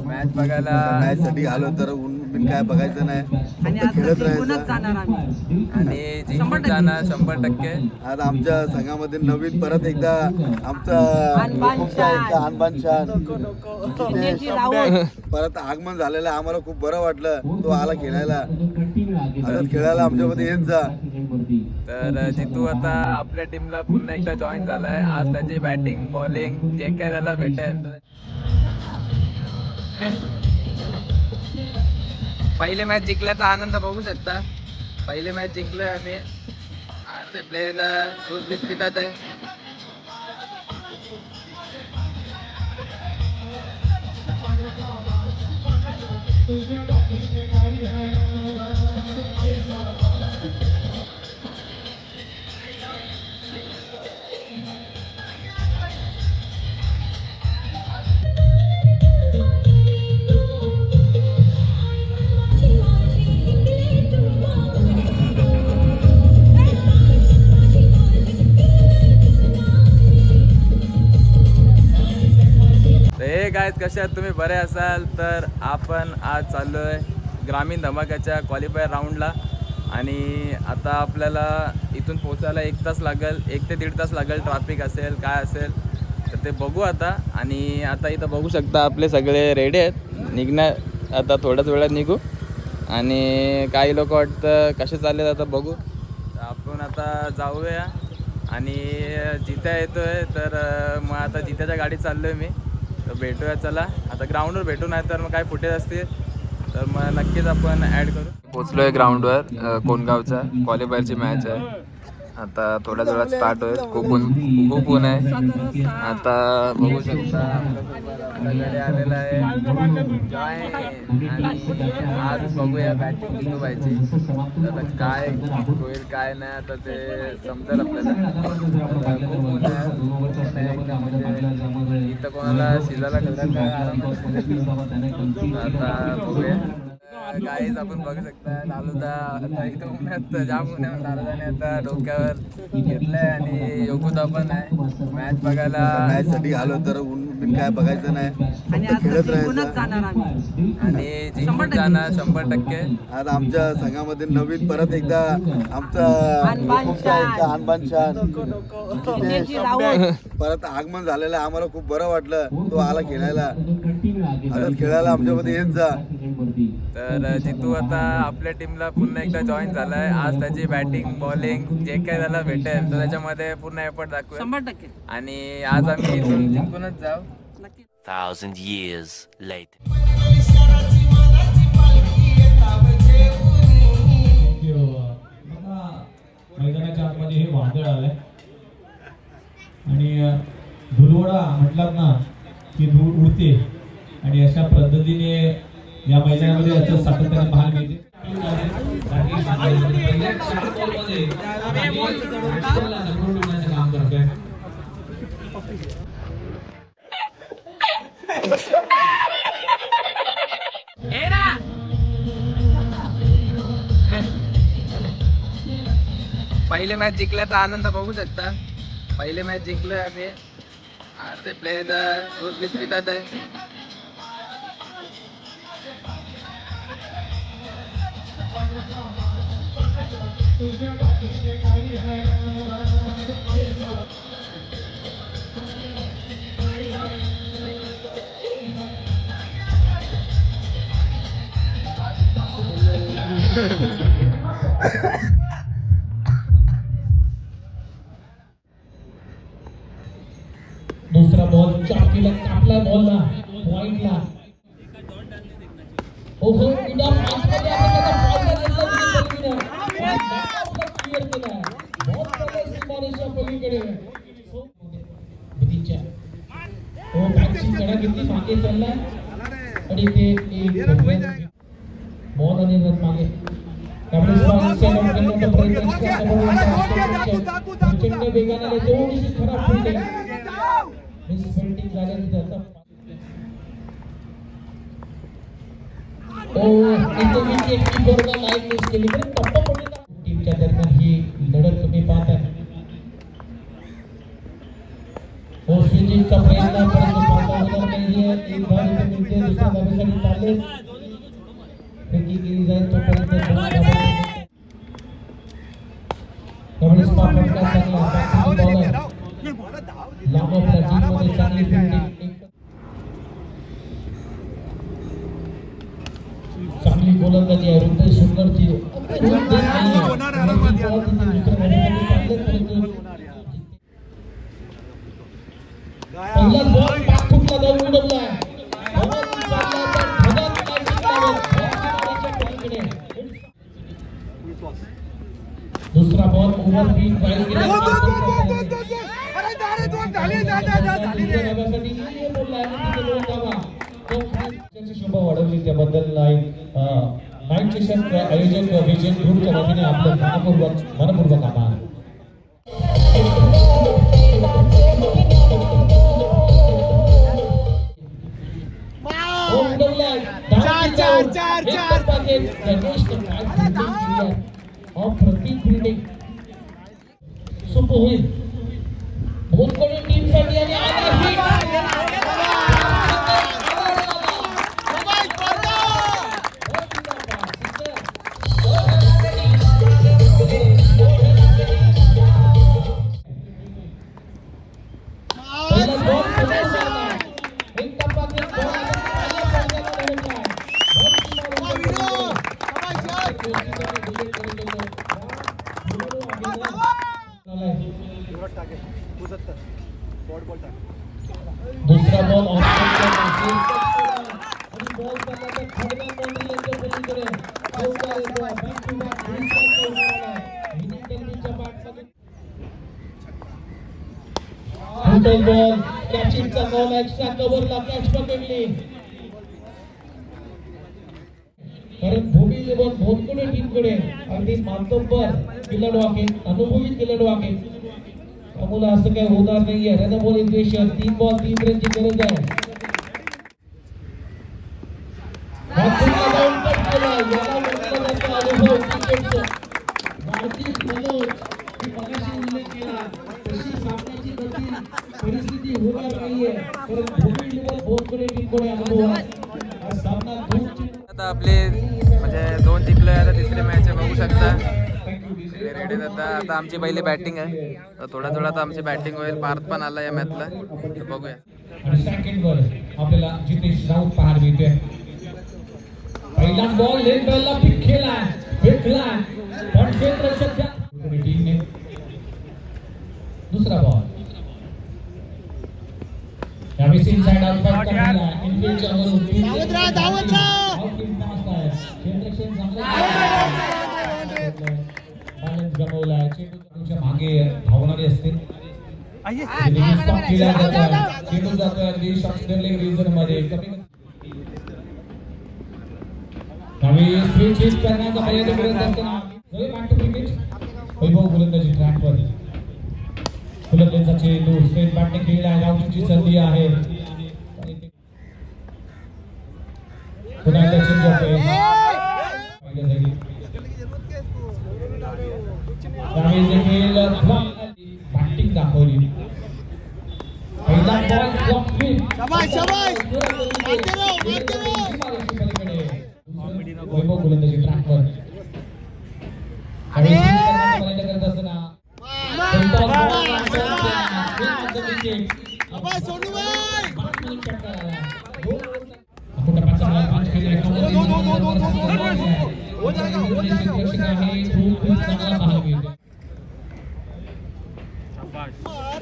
Match बघायला match साठी आलो तर ऊन बिन काय बघायचं नाही, फक्त खेळत राहायचं आणि जिंकून जाणार 100%. आज आमच्या संघामध्ये नवीन परत एकदा आमचा अनबान शान परत आगमन झालेलं आहे. आम्हाला खूप बरं वाटलं तो आला खेळायला. आजच खेळायला आमच्यामध्ये येत जा. तर जितू आता आपल्या टीमला पुन्हा एकदा जॉईन झालाय. आज त्याची बॅटिंग बॉलिंग जे काय त्याला भेटेल. पहिले मॅच जिंकल्याचा आनंद बघू शकता. पहिले मॅच जिंकलोय आम्ही. आज प्लेयरला खूप बिस्किटात आहे. हे गाईज कसे आहात तुम्ही? बरे असाल तर आपण आज चाललो आहे ग्रामीण धमाक्याच्या क्वालिफायर राऊंडला. आणि आता आपल्याला इथून पोचायला 1 तास लागेल, 1 ते 1.5 तास लागेल. ट्रॅफिक असेल काय असेल तर ते बघू आता. आणि आता इथं बघू शकता आपले सगळे रेडी आहेत निघणार. आता थोड्याच वेळात निघू. आणि काही लोक वाटतं कसे चालले आता बघू. आपण आता जाऊया आणि जित्या येतो आहे. तर मग आता जित्याच्या गाडीत चाललो आहे मी. तर भेटूया चला आता ग्राउंडवर भेटू. नाही तर मग काय फुटेज असतील तर मग नक्कीच आपण ॲड करू. पोचलो आहे ग्राउंडवर. कोणगावचा क्वालिफायरची मॅच आहे. आता थोड्याच वेळात स्टार्ट होईल. खूप ऊन आहे. आता बघू शकता आपल्याकडे आलेला आहे जॉय. आणि आज बघूया बॅटिंग किती पाहिजे. आता काय होईल काय नाही आता ते समजेल आपल्याला. खूप ऊन आहे. इथं कोणाला शिजायला ठेवलं काय आराम. आता बघूया गाईज. आपण बघू शकता लालूदा आता इथं उन्हात जाम उन्हात लालूदाने आता डोक्यावर घेतलंय. आणि योगुदा पण आहे मॅच बघायला. मॅच साठी आलो तर ऊन बिन काय बघायचं नाही, फक्त खेळत राहायचं. आणि जिंकून जाणार 100%. आज आमच्या संघामध्ये नवीन परत एकदा आमचा अनबान शान परत आगमन झालेलं आहे. आम्हाला खूप बरं वाटलं तो आला खेळायला. आजच खेळायला आमच्यामध्ये येत जा. तर जितू आता आपल्या टीमला पुन्हा एकदा जॉईन झालाय. आज त्याची बॅटिंग बॉलिंग जे काय त्याला भेटेल तर त्याच्यामध्ये पूर्ण एफर्ट दाखवू 100%. आणि आज आम्ही इथून जिंकूनच जाऊ. 1,000 years later. मैदानाच्या आतमध्ये हे वादळ आलंय आणि धुलवडा म्हटलात ना की धूळ उडते. आणि अशा पद्धतीने या मैदानामध्ये असं सातत्याने पाहायला मिळते. काम करतोय. पहिले मॅच जिंकल्याचा आनंद बघू शकता. पहिले मॅच जिंकलोय आम्ही. आज ते प्लेयर खूप बिस्किटात आहे. दुसरा बॉल चाकीला कापला बॉलला पॉइंटला. ओहो इदा पाचमध्ये आपल्याला पॉइंट क्लिअर केला. बहुत चांगला सीमारेषा पलीकडे भतीच्या तो बॅटची कडा किती मागे चालला आणि ते एक बॉल आणि रन मागे. त्यामुळे स्पाइनच्या करण्याचा प्रयत्न करतात. प्रचंड वेगाने थोडीशी खराब फील्डिंग मिसफिल्डिंग झाल्याने त्याचा एक बरोबर लाईन मिस केली. पण टप्पा पडला टीमच्या दरम्यान ही लढत तुम्ही पाहताय. ओस्ट्रेलिया धावेचा प्रयत्न परंतु पावता होणार नाहीये. एक धाव इथे मिळते, दुसऱ्या धावेसाठी चालले. फेकी केली जाईल तोपर्यंत दोन धावा. त्यावेळेस फटका चांगला बॅटिंग बॉलर लांब आपल्या टीममध्ये चांगली फिल्डिंग, चांगली गोलंदाजी आहे. रुपये सुंदरची पहिला बॉल पाठूनला जाऊन उडवलाय. दुसरा बॉल ओव्हर स्पीड ड्राइव्ह केला. शोभा वाढवली त्याबद्दल नाईट सेशन आयोजक विजय ग्रुपच्या वतीने आपलं मनपूर्वक आभार. अप्रतिम फिल्डिंग सोपं होईल भोजपुरी टीम साठी आणि दुसरा बॉल बॉल कॅचिंगचा बॉल एक्स्ट्रा कव्हरला कॅच पकडली. कारण भोजपुरी टीमकडे अगदी मातब्बर किलड वाकेल, अनुभवी किलड वाकेल. त्यामुळे असं काही होणार नाहीये. रन बॉल इक्वेशन 3 बॉल 3 रनची गरज आहे. परिस्थिती होणार नाहीये. भोजपुरी टीमकडे अनुभव आहे. सामना आता आपले म्हणजे 2 जिंकले. आता तिसरी मॅच बघू शकता रेडी. आता आमची पहिली बॅटिंग आहे, तर थोडा आता आमची बॅटिंग होईल. पार्थ पण आला या मॅचला, तर बघूया. आणि सेकंडवर आपल्याला जितेश राऊत पाहायला मिळते. पहिला बॉल लेन बॉलला पिक केला, फेकला पण क्षेत्ररक्षक टीमने. दुसरा बॉल यावेळी इनसाइड आउट फटका दिला. इनफिल्डच्या वरून धावत राहा. क्षेत्ररक्षक बॅलन्स गमावलाय. चेंडूच्या मागे धावणारे असते. चेंडू जातोय अगदी शॉर्टस्टरले रिजन मध्ये कमी. त्यावेळी स्विच हिट करण्याचा प्रयत्न करत असताना वैभव गोलंदाजी ट्रॅकवर. फुलकलेचा चेंडू स्ट्रेट बॅटने खेळला. गावची संधी आहे. पुन्हा एकदा चेंज होतोय. त्यावेळी देखील बॅटिंग दाखवली. पहिला बॉल ब्लॉक स्पिन. वैभव गोलंदाजी ट्रॅकवर. करत असताना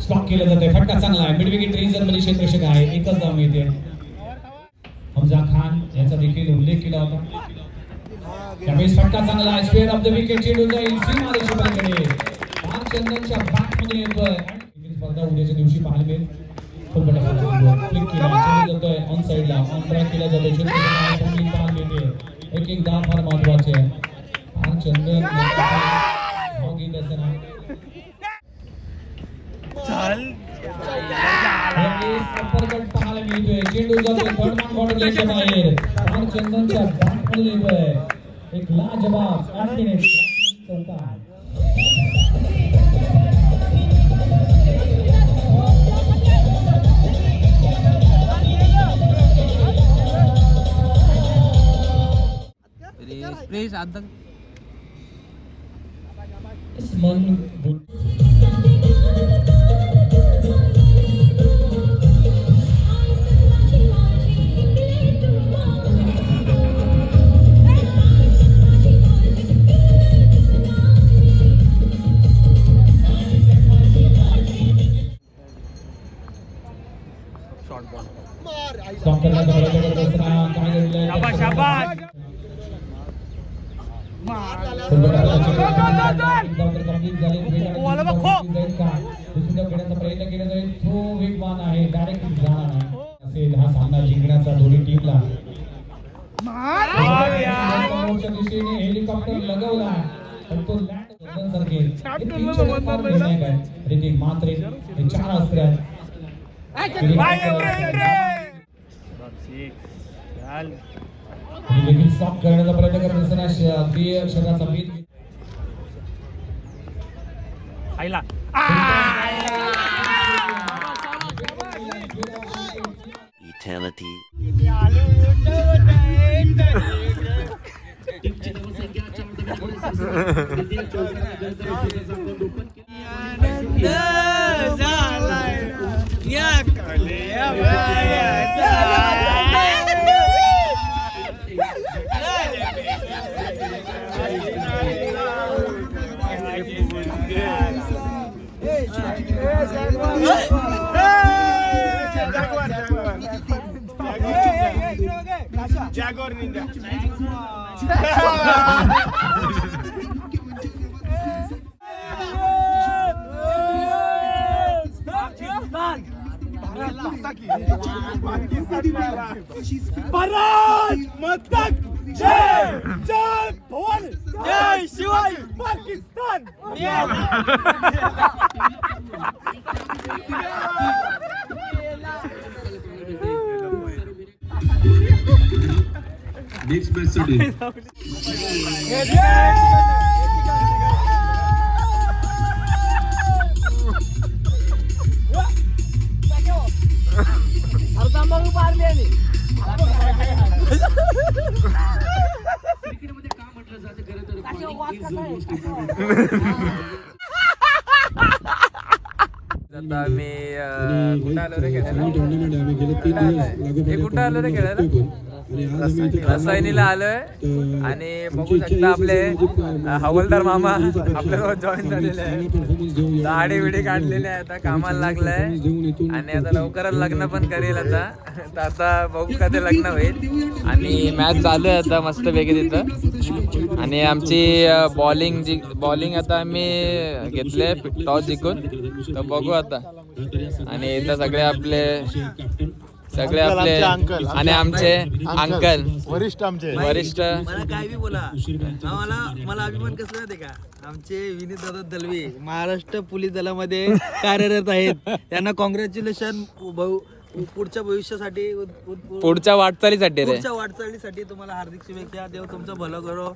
स्टॉक केलं जातंय. फटका चांगला आहे. मिड विकेट रिझन मध्ये क्षेत्ररक्षक आहे. एकच धाव मिळते. हमजा खान याचा देखील उल्लेख केला होता. त्यावेळेस फटका चांगला आहे. स्क्वेअर ऑफ द विकेट चेंडू जाईल सीमारेषे पलीकडे. पार्थ चंदनच्या बॅटमध्ये येतोय. स्पर्धा उद्याच्या दिवशी पाहायला मिळेल. क्लिक केला चेंडू जातोय ऑन साइडला. ऑन ट्रॅक केला जातोय. चेंडू पाहायला मिळते. एक धाव फार महत्वाचे आहे. पार्थ चंदन धाव घेत असताना पाहायला मिळतोय. चेंडू जातोय थर्ड बॉर्डरच्या बाहेर. पार्थ चंदनच्या बॅटमध्ये येतोय. एक लाजवाब 8 मिनिट चौका. मन स्टॉप करण्याचा प्रयत्न करत असताना काय घडलंय प्रयत्न केला जाईल. तो वेगवान आहे, डायरेक्ट जाणार आहे असेल हा सामना जिंकण्याचा दोन्ही टीमला. दिशेने हेलिकॉप्टर लगवला पण तो लँड सारखे मात्र 4 अस्त्र देखील स्टॉप करण्याचा प्रयत्न करत असताना अगदी शरीराचा beat Eternity. Jaguar ninja. Bharat माता की जय, जय भवानी, जय Shivaji, Pakistan. Next match Sunday. आता आम्ही कुठं आलो रे खेळायला? कुठं आलो रे खेळायला? रसायनीला आलोय आणि बघू शकता आपले हवालदार मामा आपल्यासोबत जॉईन झालेले आहे. दाढी बिडी काढलेली आहे, आता कामाला लागलाय आणि आता लवकरच लग्न पण करेल आता. तर आता बघू का ते लग्न होईल. आणि मॅच चालू आहे आता मस्तपैकी तिथं. आणि आमची बॉलिंग आता आम्ही घेतले टॉस जिंकून, तर बघू आता. आणि इथं सगळे आपले आणि आमचे अंकल वरिष्ठ आमचे वरिष्ठ. मला काय बी बोला, मला अभिमान कसला माहिती का, आमचे विनीत दादा दलवी महाराष्ट्र पोलीस दलामध्ये कार्यरत आहेत. त्यांना कॉंग्रॅच्युलेशन पुढच्या भविष्यासाठी, पुढच्या वाटचालीसाठी रे, पुढच्या वाटचालीसाठी तुम्हाला हार्दिक शुभेच्छा. देव तुमचं भलं करो.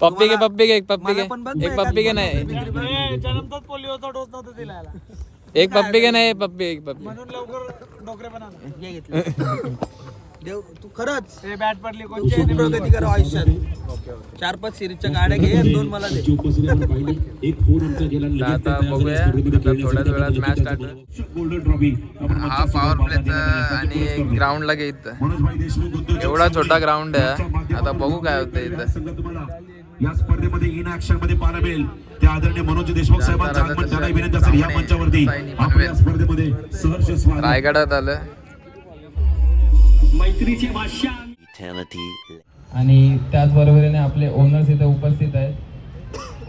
पप्पी घे पप्पी घे एक पप्पी घे, पण बघ एक पप्पी घे नाही, जन्मतात पोलिओचा डोस नव्हता दिला एक पप्पी घे नाही, पप्पी एक पप्पी. म्हणून लवकर डोकरे बनवला. हे घेतलं. देव तू खरंच हे बॅट पडली तू खूप प्रगती करा आयुष्यात. 4-5 सिरीजच्या गाड्या घे आणि 2 मला दे. तर आता बघूया, आता थोड्याच वेळात मॅच स्टार्ट होईल. हा पॉवर प्लेचा आणि ग्राउंडला घे इथं, एवढा छोटा ग्राउंड आहे. आता बघू काय होतं इथं. या स्पर्धेमध्ये इन ऍक्शन मध्ये पाहायला मिळेल त्या आदरणीय मनोज देशमुख साहेबांचा आगमन त्यांना विनंती असेल या मंचावरती आपण या स्पर्धेमध्ये सहर्ष स्वागत. रायगडात आलं. मैत्रीचे भाषा Eternity. आणि त्याचबरोबरीने आपले ओनर्स इथे उपस्थित आहेत.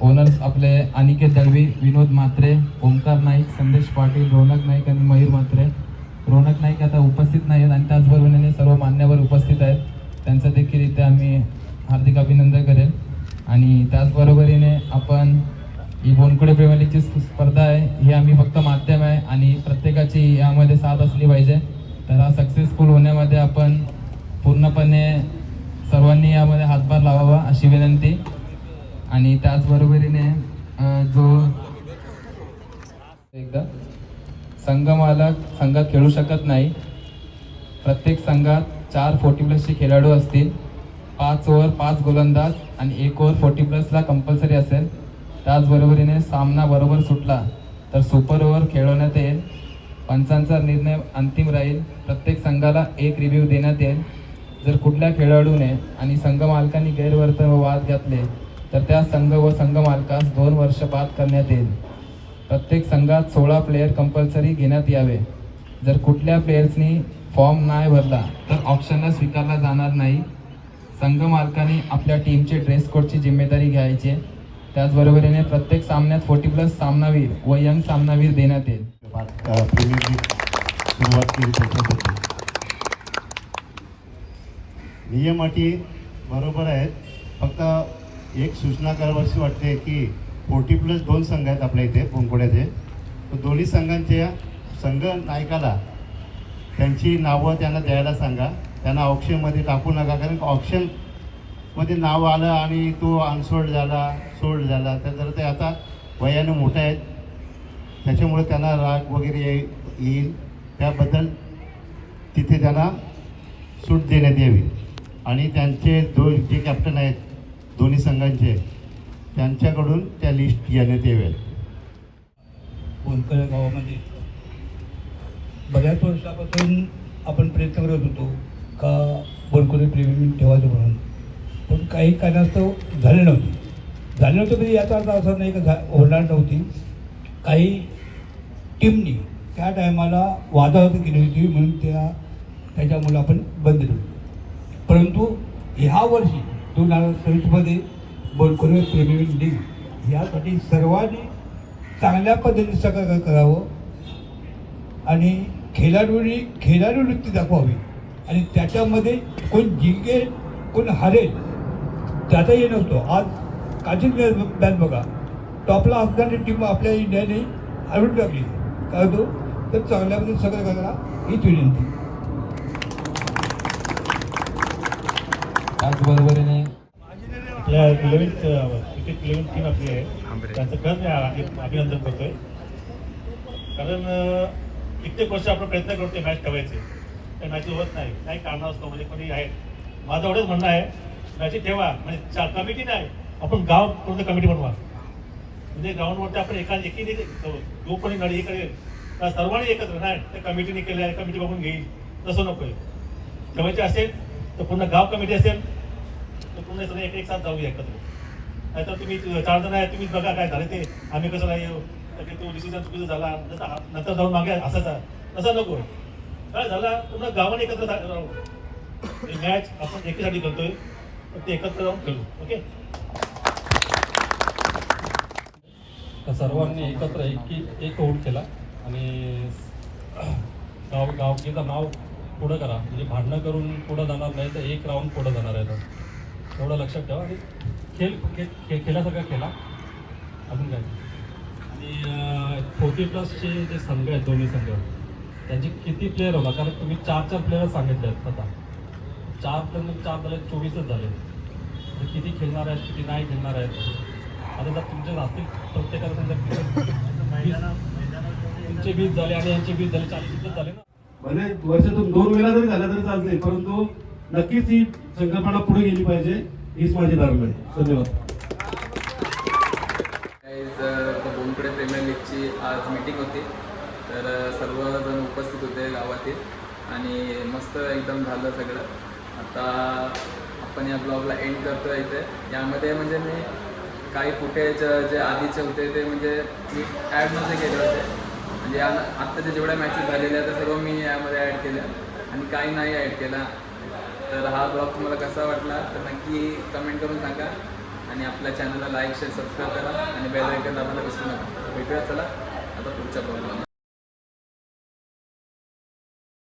ओनर्स आपले अनिकेत दळवी, विनोद म्हात्रे, ओमकार नाईक, संदेश पाटील, रोनक नाईक आणि मयूर म्हात्रे. रोनक नाईक आता उपस्थित नाही आहेत आणि त्याचबरोबरीने सर्व मान्यवर उपस्थित आहेत. त्यांचं देखील इथे आम्ही हार्दिक अभिनंदन करेल. आणि त्याचबरोबरीने आपण ही बोनकुडे प्रीमियर लीगची स्पर्धा आहे, ही आम्ही फक्त माध्यम आहे आणि प्रत्येकाची यामध्ये साथ असली पाहिजे. तर हा सक्सेसफुल होण्यामध्ये आपण पूर्णपणे सर्वांनी यामध्ये हातभार लावावा अशी विनंती. आणि त्याचबरोबरीने जो एकदा संघ मालक संघात खेळू शकत नाही. प्रत्येक संघात 4 40+ खेळाडू असतील 5 ओव्हर 5 गोलंदाज आणि 1 ओव्हर 40+ कंपल्सरी असेल. त्याचबरोबरीने सामना बरोबर सुटला तर सुपर ओव्हर खेळवण्यात येईल. पंचांचा निर्णय अंतिम राहील. प्रत्येक संघाला 1 रिव्ह्यू देण्यात येईल. जर कुठल्या खेळाडूने आणि संघ मालकांनी गैरवर्तन व वाद घातले तर त्या संघ व संघ मालकास 2 वर्ष बाद करण्यात येईल. प्रत्येक संघात 16 प्लेयर कंपल्सरी घेण्यात यावे. जर कुठल्या प्लेयर्सनी फॉर्म नाही भरला तर ऑप्शनला स्वीकारला जाणार नाही. संघ मालकांनी आपल्या टीमचे ड्रेस कोडची जिम्मेदारी घ्यायची. त्याचबरोबरीने प्रत्येक सामन्यात 40+ सामनावीर व यंग सामनावीर देण्यात येईल. प्रीमियर लीग सुरुवात केली त्याच्याबद्दल नियम अटी बरोबर आहेत. फक्त एक सूचना करावीशी वाटते की 40+ 2 संघ आहेत आपल्या इथे बोंकोड्याचे. तर दोन्ही संघांच्या संघ नायकाला त्यांची नावं त्यांना द्यायला सांगा. त्यांना ऑप्शनमध्ये टाकू नका, कारण ऑप्शनमध्ये नाव आलं आणि तो अनसोल्ड झाला सोल्ड झाला तर जर ते आता वयाने मोठे आहेत त्याच्यामुळे त्यांना राग वगैरे येईल. त्याबद्दल तिथे त्यांना सूट देण्यात यावी आणि त्यांचे जे कॅप्टन आहेत दोन्ही संघांचे त्यांच्याकडून त्या लिस्ट घेण्यात याव्यात. बोनकर गावामध्ये बऱ्याच वर्षापासून आपण प्रयत्न करत होतो का बोनकरे प्रेमी ठेवायचं म्हणून, पण काही कारणास्तव झाले नव्हते. म्हणजे याचा अर्थ असा नाही का होणार नव्हती. काही टीमनी त्या टायमाला वादावाद केली होती म्हणून त्याच्यामुळे आपण बंद ठेवली. परंतु ह्या वर्षी 2026मध्ये बोनकरे प्रीमियर लीग यासाठी सर्वांनी चांगल्या पद्धतीने सगळं करावं आणि खेळाडू वृत्ती दाखवावी आणि त्याच्यामध्ये कोण जिंकेल कोण हारेल त्याचा हे नसतो. आज कालचीच मॅच बघा, टॉपला असणारी टीम आपल्या इंडियाने हरवून टाकली. काय होतो तर चांगल्या पद्धतीने सगळं करायला हीच विनंती. त्याचबरोबरीने आपल्या 11th क्रिकेट 11th टीम आपली आहे त्यांचं खरंच मी अभिनंदन करतोय. कारण कित्येक वर्ष आपण प्रयत्न करतोय मॅच ठेवायचे, त्या मॅचेस होत नाही. काही कारणास्तव म्हणजे कोणी आहे. माझं एवढंच म्हणणं आहे मॅची ठेवा, म्हणजे कमिटी नाही आपण गाव पूर्ण कमिटी बनवा. म्हणजे ग्राउंडवरती आपण एकीने जो कोणी नडी हे करेल त्या सर्वांनी एकत्र नाही त्या कमिटीने केलं आहे कमिटी बघून घेईल तसं नको आहे. ठेवायचे असेल तर पूर्ण गाव कमिटी असेल तर पूर्ण सगळे एक साथ जाऊया एकत्र. नाहीतर तुम्ही 4 जण आहे तुम्हीच बघा काय झालं ते आम्ही कसं नाही तो डिसिजन चुकीचा झाला जसा नंतर जाऊन मागे असायचा तसा नको. काय झाला पूर्ण गावाने एकत्र राहू. मॅच आपण एकीसाठी करतोय तर ते एकत्र राहून खेळू. ओके सर्वांनी एकत्र एक आऊट केला आणि गावकीचं नाव पुढं करा. म्हणजे भांडणं करून पुढं जाणार नाही तर एक राऊंड पुढं जाणार आहे. तर एवढं लक्षात ठेवा आणि खेळासारखा खेळा. अजून काय आणि 40+चे जे संघ आहेत दोन्ही संघ त्यांचे किती प्लेयर होणार, कारण तुम्ही 4 प्लेयर सांगितले आहेत. आता 4 प्लेयर 4 झाले 24च झाले. तर किती खेळणार आहेत किती नाही खेळणार आहेत. आता जर तुमचे असतील प्रत्येकाला तुमचे 20 झाले आणि यांचे 20 झाले 40 झाले ना. भले वर्षातून 2 वेळा जरी झाला तरी चालते, परंतु नक्कीच ही संकल्पना पुढे गेली पाहिजे हीच माझी धारणा आहे. धन्यवाद. बोनकडे प्रीमियर लीगची आज मीटिंग होती तर सर्वजण उपस्थित होते गावातील आणि मस्त एकदम झालं सगळं. आता आपण या ब्लॉगला एंड करतो आहे इथे. यामध्ये म्हणजे मी काही फुटेज जे आधीचे होते ते म्हणजे मी ॲडमध्ये केले होते. म्हणजे आत्ताच्या जेवढ्या मॅचेस झालेल्या त्या सर्व मी यामध्ये ॲड केल्या आणि काही नाही ॲड केला. तर हा ब्लॉग तुम्हाला कसा वाटला तर नक्की कमेंट करून सांगा आणि आपल्या चॅनलला लाईक शेअर सबस्क्राईब करा आणि बेल आयकॉन दाबायला विसरू नका. भेटूया चला आता पुढच्या ब्लॉगला.